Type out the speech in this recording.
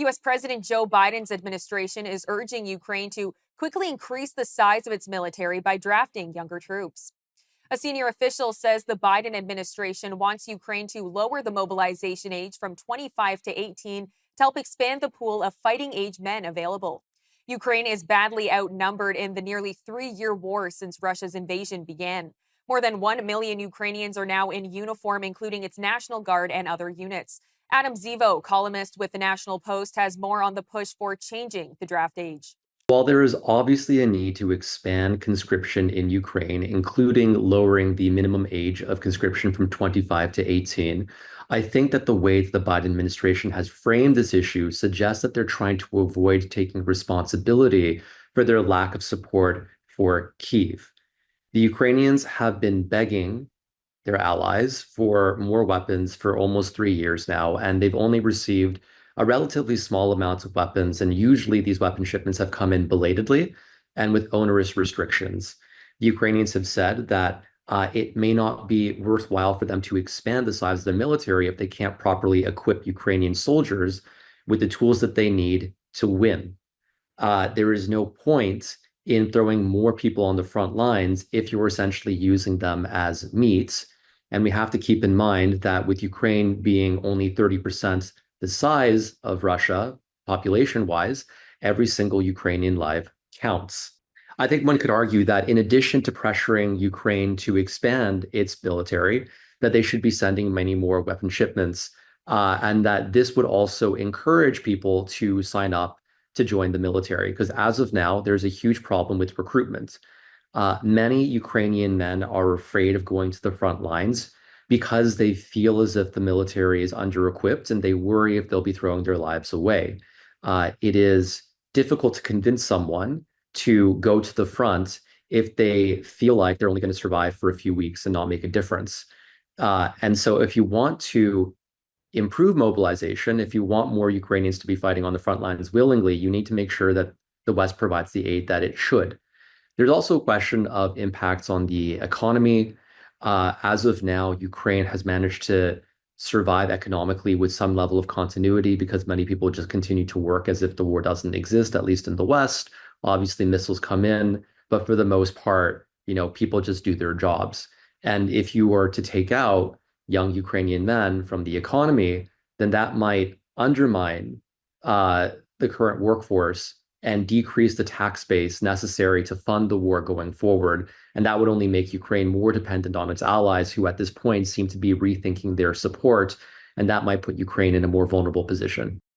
U.S. President Joe Biden's administration is urging Ukraine to quickly increase the size of its military by drafting younger troops. A senior official says the Biden administration wants Ukraine to lower the mobilization age from 25 to 18 to help expand the pool of fighting age men available. Ukraine is badly outnumbered in the nearly 3-year war since Russia's invasion began. More than 1 million Ukrainians are now in uniform, including its National Guard and other units. Adam Zivo, columnist with the National Post, has more on the push for changing the draft age. While there is obviously a need to expand conscription in Ukraine, including lowering the minimum age of conscription from 25 to 18, I think that the way that the Biden administration has framed this issue suggests that they're trying to avoid taking responsibility for their lack of support for Kyiv. The Ukrainians have been begging their allies for more weapons for almost 3 years now, and they've only received a relatively small amount of weapons. And usually these weapon shipments have come in belatedly and with onerous restrictions. The Ukrainians have said that it may not be worthwhile for them to expand the size of their military if they can't properly equip Ukrainian soldiers with the tools that they need to win. There is no point in throwing more people on the front lines if you're essentially using them as meat. And we have to keep in mind that with Ukraine being only 30% the size of Russia, population-wise, every single Ukrainian life counts. I think one could argue that in addition to pressuring Ukraine to expand its military, that they should be sending many more weapon shipments, and that this would also encourage people to sign up to join the military. Because as of now, there's a huge problem with recruitment. Many Ukrainian men are afraid of going to the front lines because they feel as if the military is under-equipped and they worry if they'll be throwing their lives away. It is difficult to convince someone to go to the front if they feel like they're only going to survive for a few weeks and not make a difference. And so if you want to improve mobilization, if you want more Ukrainians to be fighting on the front lines willingly, you need to make sure that the West provides the aid that it should. There's also a question of impacts on the economy. As of now, Ukraine has managed to survive economically with some level of continuity because many people just continue to work as if the war doesn't exist, at least in the West. Obviously, missiles come in, but for the most part, people just do their jobs. And if you were to take out young Ukrainian men from the economy, then that might undermine the current workforce and decrease the tax base necessary to fund the war going forward. And that would only make Ukraine more dependent on its allies, who at this point seem to be rethinking their support. And that might put Ukraine in a more vulnerable position.